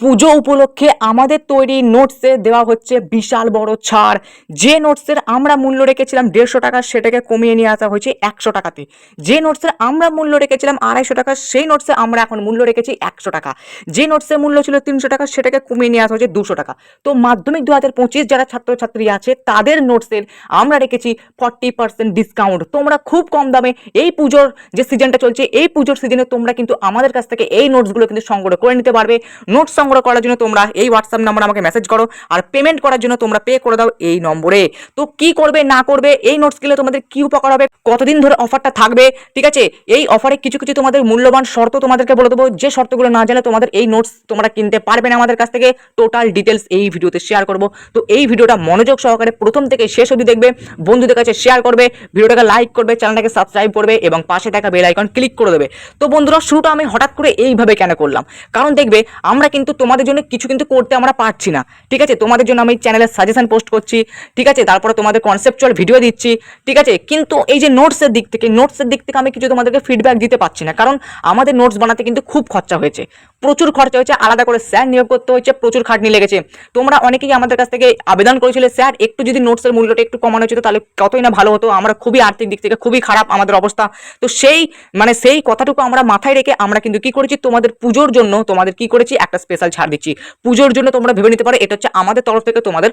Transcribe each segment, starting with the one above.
পুজো উপলক্ষে আমাদের তৈরি নোটসে দেওয়া হচ্ছে বিশাল বড় ছাড়। যে নোটসের আমরা মূল্য রেখেছিলাম 150 টাকা সেটাকে কমিয়ে নিয়ে আসা হয়েছে 100 টাকাতে। যে নোটসের আমরা মূল্য রেখেছিলাম 250 টাকা সেই নোটসে আমরা এখন মূল্য রেখেছি 100 টাকা। যে নোটসের মূল্য ছিল 300 টাকা সেটাকে কমিয়ে নিয়ে আসা হয়েছে 200 টাকা। তো মাধ্যমিক 2025 যারা ছাত্রছাত্রী আছে তাদের নোটসের আমরা রেখেছি 40% ডিসকাউন্ট। তোমরা খুব কম দামে এই পুজোর যে সিজনটা চলছে এই পুজোর সিজনে তোমরা কিন্তু আমাদের কাছ থেকে এই নোটসগুলো কিন্তু সংগ্রহ করে নিতে পারবে। নোটস সংগ্রহ করার জন্য তোমরা এই হোয়াটসঅ্যাপ নাম্বার আমাকে মেসেজ করো, আর পেমেন্ট করার জন্য তোমরা পে করে দাও এই নম্বরে। তো কি করবে না করবে, এই নোটস গেলে তোমাদের কি উপকার হবে, কতদিন ধরে অফারটা থাকবে, ঠিক আছে, এই অফারে কিছু কিছু তোমাদের মূল্যবান শর্ত তোমাদেরকে বলে দেবো, যে শর্তগুলো না জানলে তোমাদের এই নোটস তোমরা কিনতে পারবে না আমাদের কাছ থেকে। টোটাল ডিটেলস এই ভিডিওতে শেয়ার করব। তো এই ভিডিওটা মনোযোগ সহকারে প্রথম থেকে শেষ অবধি দেখবে, বন্ধুদের কাছে শেয়ার করবে, ভিডিওটাকে লাইক করবে, চ্যানেলটাকে সাবস্ক্রাইব করবে এবং পাশে থাকা বেল আইকন ক্লিক করে দেবে। তো বন্ধুরা, শুরুটা আমি হঠাৎ করে এইভাবে কেন করলাম, কারণ দেখবে আমরা কিন্তু তোমাদের জন্য কিছু কিন্তু করতে আমরা পারছি না, ঠিক আছে। তোমাদের জন্য আমি চ্যানেলে সাজেশন পোস্ট করছি, ঠিক আছে, তারপরে তোমাদের কনসেপচুয়াল ভিডিও দিচ্ছি, ঠিক আছে, কিন্তু এই যে নোটসের দিক থেকে আমি কিছু তোমাদেরকে ফিডব্যাক দিতে পারছি না, কারণ আমাদের নোটস বানাতে কিন্তু খুব খরচা হয়েছে, প্রচুর খরচা হয়েছে, আলাদা করে স্যার নিয়োগ করতে হয়েছে, প্রচুর খাটনি লেগেছে। তোমরা অনেকেই আমাদের কাছ থেকে আবেদন করেছিলে, স্যার একটু যদি নোটসের মূল্যটা একটু কমানো হতো তাহলে কতই না ভালো হতো, আমরা খুবই আর্থিক দিক থেকে খুবই খারাপ আমাদের অবস্থা। তো সেই কথাটুকু আমরা মাথায় রেখে আমরা কিন্তু কি করেছি, তোমাদের পুজোর জন্য তোমাদের কি করেছি, একটা স্পেশাল ছাড় দিচ্ছি। পুজোর জন্য তোমরা ভেবে নিতে পারো এটা হচ্ছে আমাদের তরফ থেকে তোমাদের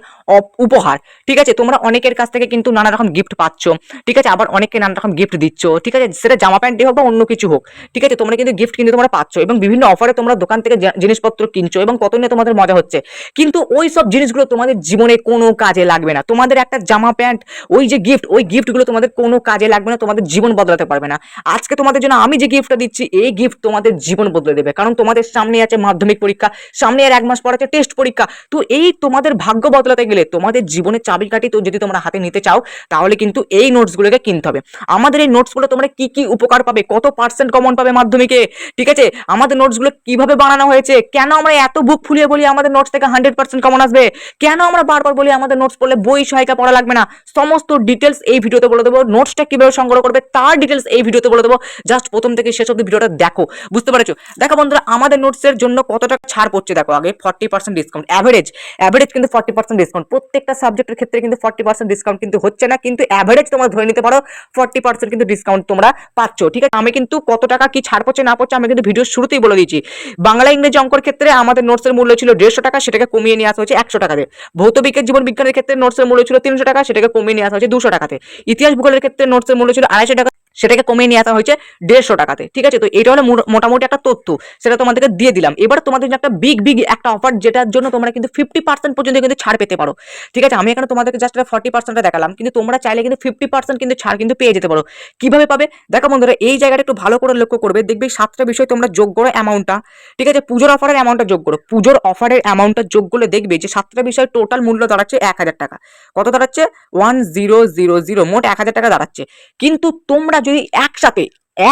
উপহার, ঠিক আছে। তোমরা অনেকের কাছ থেকে কিন্তু নানা রকম গিফট পাচ্ছ, ঠিক আছে, আবার অনেকে নানা রকম গিফট দিচ্ছ, ঠিক আছে, সেটা জামা প্যান্ট হোক বা অন্য কিছু হোক, ঠিক আছে, তোমরা কিন্তু গিফট কিন্তু তোমরা পাচ্ছ এবং বিভিন্ন অফারে তোমরা দোকান থেকে জিনিসপত্র কিনছো এবং কত নিয়ে তোমাদের মজা হচ্ছে, কিন্তু ওই সব জিনিসগুলো তোমাদের জীবনে কোনো কাজে লাগবে না। তোমাদের একটা জামা প্যান্ট, ওই যে গিফট, ওই গিফটগুলো তোমাদের কোনো কাজে লাগবে না, তোমাদের জীবন বদলাতে পারবে না। আজকে তোমাদের জন্য আমি যে গিফটটা দিচ্ছি এই গিফট তোমাদের জীবন বদলে দেবে, কারণ তোমাদের সামনে আছে মাধ্যমিক পরীক্ষা, সামনে আর 1 মাস পর আছে টেস্ট পরীক্ষা। তো এই তোমাদের ভাগ্য বদলাতে গেলে, তোমাদের জীবনের চাবিকাঠি তো যদি তোমরা হাতে নিতে চাও, তাহলে কিন্তু এই নোটসগুলোকে কিনতে হবে। আমাদের এই নোটসগুলো তোমরা কি কি উপকার পাবে, কত পার্সেন্ট কমন পাবে মাধ্যমিকে, ঠিক আছে, আমাদের নোটসগুলো কিভাবে বানানো হয়েছে, কেন আমরা এত বুক ফুলিয়ে বলি আমাদের নোটস থেকে 100% কমন আসবে, কেন আমরা বারবার বলি আমাদের নোটস পড়লে বই সহায়িকা পড়া লাগবে না, সমস্ত ডিটেলস এই ভিডিওতে বলে দেবো। নোটসটা কিভাবে সংগ্রহ করবে তার ডিটেলস এই ভিডিওতে বলে দেবো। জাস্ট প্রথম থেকে শেষ অবধি ভিডিওটা দেখো, বুঝতে পারছো। দেখো বন্ধুরা, আমাদের নোটসের জন্য কত টাকা ছাড় পড়ছে দেখো। আগে 40% ডিসকাউন্ট, অ্যাভারেজ কিন্তু 40% ডিসকাউন্ট, প্রত্যেকটা সাবজেক্টের ক্ষেত্রে কিন্তু 40% ডিসকাউন্ট কিন্তু হচ্ছে না, কিন্তু অ্যাভারেজ তোমরা ধরে নিতে পারো 40% কিন্তু ডিসকাউন্ট তোমরা পাচ্ছ, ঠিক আছে। আমি কিন্তু কত টাকা কি ছাড় পড়ছে না পড়ছে আমি কিন্তু ভিডিওর শুরুতেই বলে দিয়েছি। বাংলা ইংরেজি অঙ্কের ক্ষেত্রে আমাদের নোটসের মূল্য ছিল 150 টাকা, সেটাকে কমিয়ে নিয়ে আসা হয়েছে 100 টাকাতে। ভৌত বিজ্ঞান জীবন বিজ্ঞানের ক্ষেত্রে নোটসের মূল্য ছিল 300 টাকা, সেটাকে কমিয়ে নিয়ে আসা হয়েছে 200 টাকাতে। ইতিহাস ভূগোলের ক্ষেত্রে নোটসের মূল্য ছিল 250 টাকা, সেটাকে কমিয়ে নিয়ে আসা হয়েছে 150 টাকাতে, ঠিক আছে। তো এটা হলো মোটামুটি একটা তথ্য, সেটা তোমাদেরকে দিয়ে দিলাম। এবার তোমাদের জন্য একটা বিগ একটা অফার, যেটার জন্য তোমরা কিন্তু 50% পর্যন্ত কিন্তু ছাড় পেতে পারো, ঠিক আছে। আমি এখানে তোমাদেরকে জাস্ট 40% দেখালাম, কিন্তু তোমরা চাইলে কিন্তু 50% কিন্তু ছাড় কিন্তু পেয়ে যেতে পারো। কিভাবে পাবে দেখো বন্ধুরা, এই জায়গাটা একটু ভালো করে লক্ষ্য করবে, দেখবে 7টা বিষয় তোমরা যোগ করো অ্যামাউন্টটা, ঠিক আছে, পুজোর অফারের অ্যামাউন্টটা যোগ করো, পুজোর অফারের অ্যামাউন্টটা যোগ করলে দেখবে যে 7টা বিষয় টোটাল মূল্য দাঁড়াচ্ছে 1000 টাকা। কত দাঁড়াচ্ছে? 1000, মোট 1000 টাকা দাঁড়াচ্ছে। কিন্তু তোমরা যদি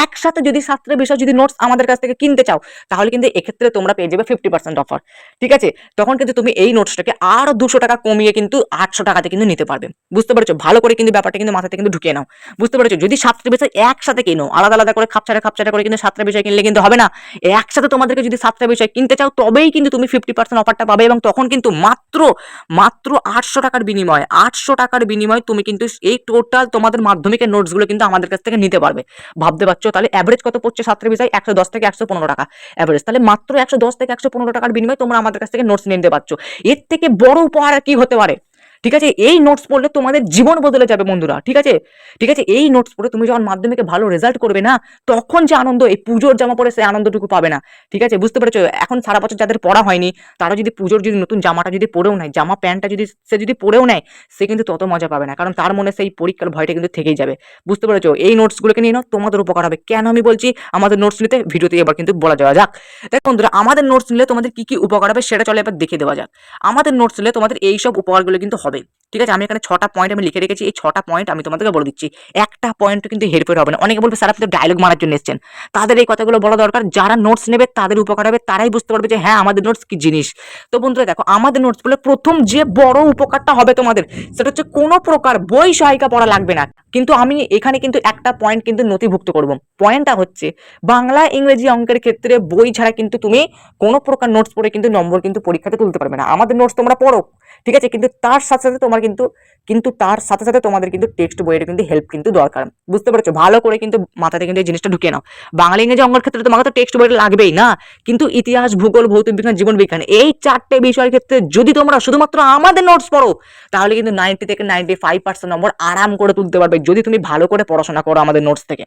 একসাথে যদি 7টা বিষয় যদি নোটস আমাদের কাছ থেকে কিনতে চাও, তাহলে কিন্তু এক্ষেত্রে তোমরা পেয়ে যাবে 50% অফার, ঠিক আছে। তখন কিন্তু তুমি এই নোটসটাকে আরো 200 টাকা কমিয়ে কিন্তু 800 টাকাতে কিন্তু নিতে পারবে, বুঝতে পারছো। ভালো করে কিন্তু ব্যাপারটা কিন্তু মাথাতে কিন্তু ঢুকিয়ে নাও, বুঝতে পারছো। যদি 7টা বিষয় একসাথে কিনো, আলাদা আলাদা করে খাপছাড়া করে কিন্তু 7টা বিষয় কিনলে কিন্তু হবে না। একসাথে তোমাদেরকে যদি 7টা বিষয় কিনতে চাও, তবেই কিন্তু তুমি 50% অফারটা পাবে, এবং তখন কিন্তু মাত্র 800 টাকার বিনিময়ে তুমি কিন্তু এই টোটাল তোমাদের মাধ্যমিকের নোটসগুলো কিন্তু আমাদের কাছ থেকে নিতে পারবে। ভাবতে পারছো তাহলে অ্যাভারেজ কত পড়ছে 7টা বিষয়? 110 থেকে 115 টাকা অ্যাভারেজ। তাহলে মাত্র 110 থেকে 115 টাকার বিনিময়ে তোমরা আমাদের কাছ থেকে নোটস নিতে পারছো। এর থেকে বড় উপহার আর কি হতে পারে, ঠিক আছে। এই নোটস পড়লে তোমাদের জীবন বদলে যাবে বন্ধুরা, ঠিক আছে। এই নোটস পড়ে তুমি যখন মাধ্যমিকে ভালো রেজাল্ট করবে না, তখন যে আনন্দ, এই পুজোর জামা পরে সেই আনন্দটুকু পাবে না, ঠিক আছে, বুঝতে পেরেছো। এখন সারা বছর যাদের পড়া হয়নি, তারা যদি পুজোর যদি নতুন জামাটা যদি পরেও নেয়, জামা প্যান্টটা যদি পরেও নেয়, সে কিন্তু তত মজা পাবে না, কারণ তার মনে সেই পরীক্ষার ভয়টা কিন্তু থেকেই যাবে, বুঝতে পেরেছো। এই নোটসগুলোকে নিয়ে নাও, তোমাদের উপকার হবে। কেন আমি বলছি আমাদের নোটস নিতে, ভিডিওতে এবার কিন্তু বলা যাওয়া যাক। দেখো বন্ধুরা, আমাদের নোটস নিলে তোমাদের কি কি উপকার হবে সেটা চলে এবার দেখে দেওয়া যাক। আমাদের নোটস নিলে তোমাদের এই সব উপকারগুলো কিন্তু হবে। হবে। ঠিক আছে, আমি এখানে 6টা পয়েন্ট আমি লিখে রেখেছি, এই 6টা পয়েন্ট আমি তোমাদেরকে বলে দিচ্ছি। একটা পয়েন্ট কিন্তু হেরফের হবে না। অনেকে বলবে স্যার আপনি তো ডায়লগ মারার জন্য এসেছেন, তাদের এই কথাগুলো বলা দরকার। যারা নোটস নেবে তাদের উপকার হবে, তারাই বুঝতে পারবে যে হ্যাঁ আমাদের নোটস কি জিনিস। তো বন্ধুরা দেখো, আমাদের নোটস বলে প্রথম যে বড় উপকারটা হবে তোমাদের, সেটা হচ্ছে কোনো প্রকার বই সহায়িকা পড়া লাগবে না। কিন্তু আমি এখানে কিন্তু একটা পয়েন্ট কিন্তু নথিভুক্ত করব। পয়েন্টটা হচ্ছে বাংলা ইংরেজি অঙ্কের ক্ষেত্রে বই ছাড়া কিন্তু তুমি কোনো প্রকার নোটস পড়ে কিন্তু নম্বর কিন্তু পরীক্ষাতে তুলতে পারবে না। আমাদের নোটস তোমরা পড়ো, ঠিক আছে, কিন্তু তার সাথে সাথে তোমার কিন্তু তার সাথে সাথে তোমাদের কিন্তু টেক্সট বইয়ের কিন্তু হেল্প কিন্তু দরকার। বুঝতে পেরেছো? ভালো করে কিন্তু মাথাতে কিন্তু এই জিনিসটা ঢুকিয়ে নাও। বাংলা ইংরেজি অঙ্কের ক্ষেত্রে তোমাকে তো টেক্সট বইটা লাগবেই না, কিন্তু ইতিহাস, ভূগোল, ভৌতিক বিজ্ঞান, জীবন বিজ্ঞান এই 4টে বিষয়ের ক্ষেত্রে যদি তোমরা শুধুমাত্র আমাদের নোটস পড়ো, তাহলে কিন্তু 90 থেকে 95% নম্বর আরাম করে তুলতে পারবে, যদি তুমি ভালো করে পড়াশোনা করো আমাদের নোটস থেকে।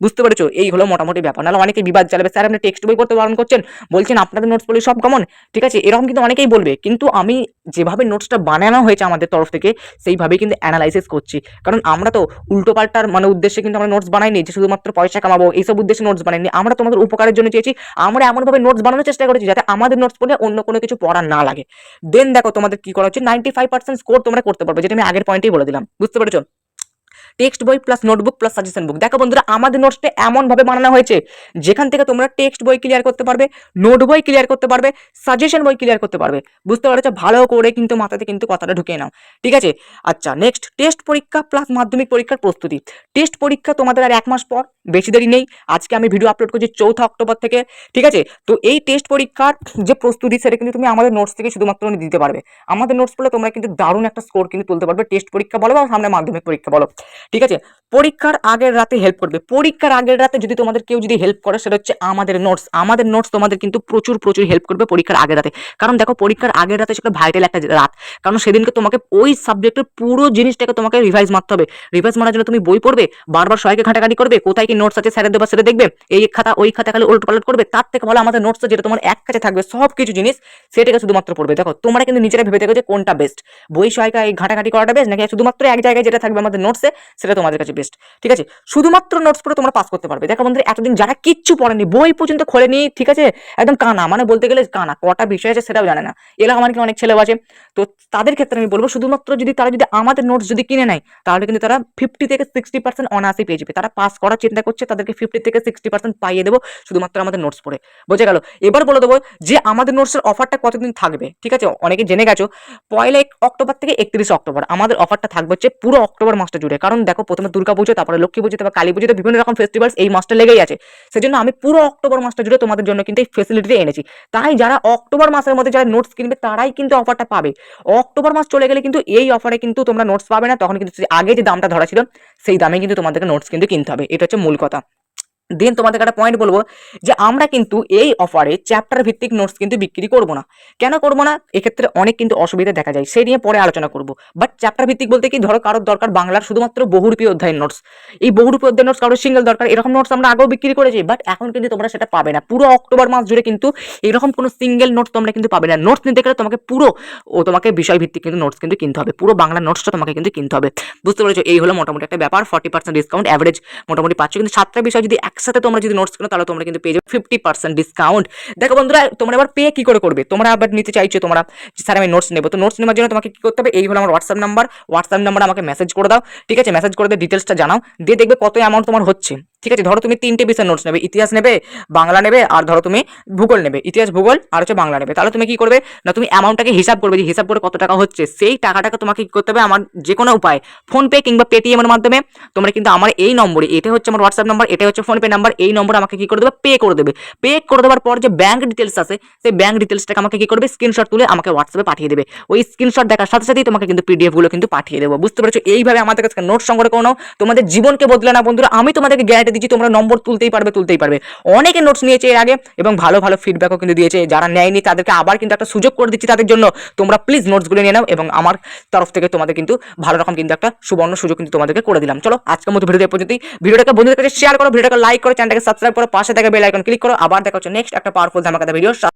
বুঝতে পেরেছো? এই হলো মোটামুটি ব্যাপার। নাহলে অনেকে বিবাদ চালাবে, স্যার আপনি টেক্সট বই পড়তে বারণ করছেন, বলছেন আপনাদের নোটস পড়লে সব কমন। ঠিক আছে, এরকম কিন্তু অনেকেই বলবে, কিন্তু আমি যেভাবে নোটসটা বানানো হয়েছে আমাদের তরফ থেকে সেইভাবেই কিন্তু অ্যানালাইসিস করছি। কারণ আমরা তো উল্টো পাল্টার মানে উদ্দেশ্যে কিন্তু আমরা নোটস বানাইনি যে শুধুমাত্র পয়সা কামাবো এইসব উদ্দেশ্যে নোটস বানাইনি। আমরা তোমাদের উপকারের জন্য চেয়েছি, আমরা এমনভাবে নোটস বানানোর চেষ্টা করেছি যাতে আমাদের নোটস পড়লে অন্য কোনো কিছু পড়া না লাগে। দেন দেখো তোমাদের কি করা হচ্ছে, 95% স্কোর তোমরা করতে পারবে, যেটা আমি আগের পয়েন্টেই বলে দিলাম। বুঝতে পেরেছো? টেক্সট বই প্লাস নোটবুক প্লাস সাজেশন বুক। দেখো বন্ধুরা, আমাদের নোটসটা এমন ভাবে বানানো হয়েছে যেখান থেকে তোমরা টেক্সট বই ক্লিয়ার করতে পারবে, নোট বই ক্লিয়ার করতে পারবে, সাজেশন বই ক্লিয়ার করতে পারবে। বুঝতে পারছো? ভালো করে কিন্তু মাথাতে কিন্তু কথাটা ঢুকিয়ে নাও। ঠিক আছে, আচ্ছা নেক্সট, টেস্ট পরীক্ষা প্লাস মাধ্যমিক পরীক্ষার প্রস্তুতি। টেস্ট পরীক্ষা তোমাদের আর 1 মাস পর, বেশি দেরি নেই। আজকে আমি ভিডিও আপলোড করছি 4 অক্টোবর থেকে। ঠিক আছে, তো এই টেস্ট পরীক্ষার যে প্রস্তুতি সেটা কিন্তু তুমি আমাদের নোটস থেকে শুধুমাত্র দিতে পারবে। আমাদের নোটস পড়লে তোমরা কিন্তু দারুণ একটা স্কোর কিন্তু তুলতে পারবে, টেস্ট পরীক্ষা বলো বা সামনে মাধ্যমিক পরীক্ষা বলো। ঠিক আছে, পরীক্ষার আগের রাতে হেল্প করবে। পরীক্ষার আগের রাতে যদি তোমাদের কেউ যদি হেল্প করে, সেটা হচ্ছে আমাদের নোটস। আমাদের নোটস তোমাদের কিন্তু প্রচুর প্রচুর হেল্প করবে পরীক্ষার আগের রাতে। কারণ দেখো, পরীক্ষার আগের রাতে সেটা ভাইটাল একটা রাত, কারণ সেদিনকে তোমাকে ওই সাবজেক্টের পুরো জিনিসটাকে তোমাকে রিভাইজ মারতে হবে। রিভাইজ মারার জন্য তুমি বই পড়বে, বারবার সবাইকে ঘাটাঘাটি করবে, কোথায় কি নোটস আছে স্যারের দেবা সেটা দেখবে, এই খাতা ওই খাতা খালি উলট পালট করবে। তার থেকে ভালো আমাদের নোটস যেটা তোমার এক কাছে থাকবে সব কিছু জিনিস, সেটাকে শুধুমাত্র পড়বে। দেখো, তোমরা কিন্তু নিজেরা ভেবে দেখো যে কোনটা বেস্ট, বই সহায়িকা এই ঘাটাঘাটি করাটা বেস্ট, নাকি শুধুমাত্র এক জায়গায় যেটা থাকবে আমাদের নোটসে সেটা তোমাদের কাছে বেস্ট। ঠিক আছে, শুধুমাত্র নোটস পড়ে তোমরা পাস করতে পারবে। দেখো বন্ধুরা, এতদিন যারা কিচ্ছু পড়েনি, বই পর্যন্ত খোলেনি, ঠিক আছে, একদম কানা, মানে বলতে গেলে কানা, কটা বিষয় আছে সেটাও জানে না, এলাকা মানে অনেক ছেলেও আছে। তো তাদের ক্ষেত্রে আমি বলবো, শুধুমাত্র যদি তারা যদি আমাদের নোটস যদি কিনে নেয়, তাহলে কিন্তু তারা 50 থেকে 60% অনায়াসই পেয়ে যাবে। তারা পাস করার চিন্তা করছে, তাদেরকে 50 থেকে 60% পাইয়ে দেবো শুধুমাত্র আমাদের নোটস পড়ে। বোঝা গেল? এবার বলে দেবো যে আমাদের নোটসের অফারটা কতদিন থাকবে। ঠিক আছে, অনেকে জেনে গেছো, 1 অক্টোবর থেকে 31 অক্টোবর আমাদের অফারটা থাকবে হচ্ছে পুরো অক্টোবর মাসটা জুড়ে। কারণ দেখো, প্রথমে দুর্গা পুজো, তারপরে লক্ষ্মী পুজো, তারপর কালী পুজোতে বিভিন্ন রকম ফেস্টিভ্যালস এই মাসটা লেগেই আছে। সেজন্য আমি পুরো অক্টোবর মাসটা জুড়ে তোমাদের জন্য কিন্তু এই ফেসিলিটি এনেছি। তাই যারা অক্টোবর মাসের মধ্যে যারা নোটস কিনবে তারাই কিন্তু অফারটা পাবে। অক্টোবর মাস চলে গেলে কিন্তু এই অফারে কিন্তু তোমরা নোটস পাবে না, তখন কিন্তু আগে যে দামটা ধরা ছিল সেই দামে কিন্তু তোমাদেরকে নোটস কিন্তু কিনতে হবে। এটা হচ্ছে মূল কথা। দেন তোমাদেরকে একটা পয়েন্ট বলবো যে আমরা কিন্তু এই অফারে চ্যাপ্টার ভিত্তিক নোটস কিন্তু বিক্রি করব না। কেন করব না? এক্ষেত্রে অনেক কিন্তু অসুবিধা দেখা যায়, সেই নিয়ে পরে আলোচনা করব। বাট চ্যাপ্টার ভিত্তিক বলতে কি, ধরো কারোর দরকার বাংলার শুধুমাত্র বহুরূপী অধ্যায়ের নোটস, এই বহুরূপী অধ্যায়ের নোটস কারোর সিঙ্গেল দরকার, এরকম নোটস আমরা আগেও বিক্রি করেছি, বাট এখন কিন্তু তোমরা সেটা পাবে না। পুরো অক্টোবর মাস জুড়ে কিন্তু এরকম কোনো সিঙ্গেল নোটস তোমরা কিন্তু পাবে না। নোটস নিতে গেলে তোমাকে তোমাকে বিষয় ভিত্তিক কিন্তু নোটস কিন্তু কিনতে হবে, পুরো বাংলা নোটসটা তোমাকে কিন্তু কিনতে হবে। বুঝতে পেরেছো? এই হলো মোটামুটি একটা ব্যাপার। 40% ডিসকাউন্ট অ্যাভারেজ মোটামুটি পাচ্ছ, কিন্তু 7টা বিষয় যদি একসাথে তোমরা যদি নোটস তাহলে তোমরা কিন্তু পেয়ে যাবে 50% ডিসকাউন্ট। দেখো বন্ধুরা, তোমরা এবার পে কি করে করবে? তোমরা আবার নিতে চাইছো তোমরা, স্যার আমি নোটস নেবো, তো নোটস নেওয়ার জন্য তোমাকে কি করতে হবে? এই হলো আমার হোয়াটসঅ্যাপ নাম্বার আমাকে মেসেজ করে দাও। ঠিক আছে, মেসেজ করে দিয়ে ডিটেলসটা জানাও, দিয়ে দেখবে কত অ্যামাউন্ট তোমার হচ্ছে। ঠিক আছে, ধরো তুমি 3টে বিষয় নোটস নেবে, ইতিহাস নেবে, বাংলা নেবে, আর ধরো তুমি ভূগোল নেবে, ইতিহাস ভূগোল আর হচ্ছে বাংলা নেবে। তাহলে তুমি কি করবে না, তুমি অ্যামাউন্টটাকে হিসাব করবে, যে হিসাব করে কত টাকা হচ্ছে, সেই টাকাটাকে তোমাকে কি করতে হবে, আমার যে কোনো উপায় ফোনপে কিংবা পেটিএম এর মাধ্যমে তোমরা কিন্তু আমার এই নম্বরে, এটা হচ্ছে আমার হোয়াটসঅ্যাপ নাম্বার, এটা হচ্ছে ফোনপে নাম্বার, এই নম্বরে আমাকে কি করে দেবে, পে করে দেবে। পে করে দেওয়ার পর যে ব্যাংক ডিটেলস আছে, সেই ব্যাংক ডিটেলসটাকে আমাকে কি করবে, স্ক্রিনশট তুলে আমাকে হোয়াটসঅ্যাপে পাঠিয়ে দেবে। ওই স্ক্রিনশট দেখার সাথে সাথেই তোমাকে কিন্তু পিডিএফ গুলো কিন্তু পাঠিয়ে দেবো। বুঝতে পেরেছো? এইভাবে আমাদের কাছে নোট সংগ্রহ করে নাও, তোমাদের জীবনকে বদলে না বন্ধুরা। আমি তোমাদেরকে গ্যারান্টি দিচ্ছি তোমরা নম্বর তুলতেই পারবে। অনেকে নোটস নিয়েছে এর আগে এবং ভালো ভালো ফিডব্যাকও কিন্তু দিয়েছে। যারা নেয়নি তাদেরকে আবার কিন্তু একটা সুযোগ করে দিচ্ছি তাদের জন্য। তোমরা প্লিজ নোটসগুলো নিয়ে নাও, এবং আমার তরফ থেকে তোমাদের কিন্তু ভালো রকম কিন্তু একটা সুবর্ণ সুযোগ কিন্তু তোমাদেরকে করে দিলাম। চলো আজকের মতো ভিডিও পর্যন্তই। ভিডিওটাকে বন্ধুদের কাছে শেয়ার করো, ভিডিওটাকে লাইক করো, চ্যানেলটাকে সাবস্ক্রাইব করো, পাশে থাকা বেল আইকন ক্লিক করো। আবার দেখা হচ্ছে নেক্সট একটা পাওয়ারফুল ধামাকাদার ভিডিও।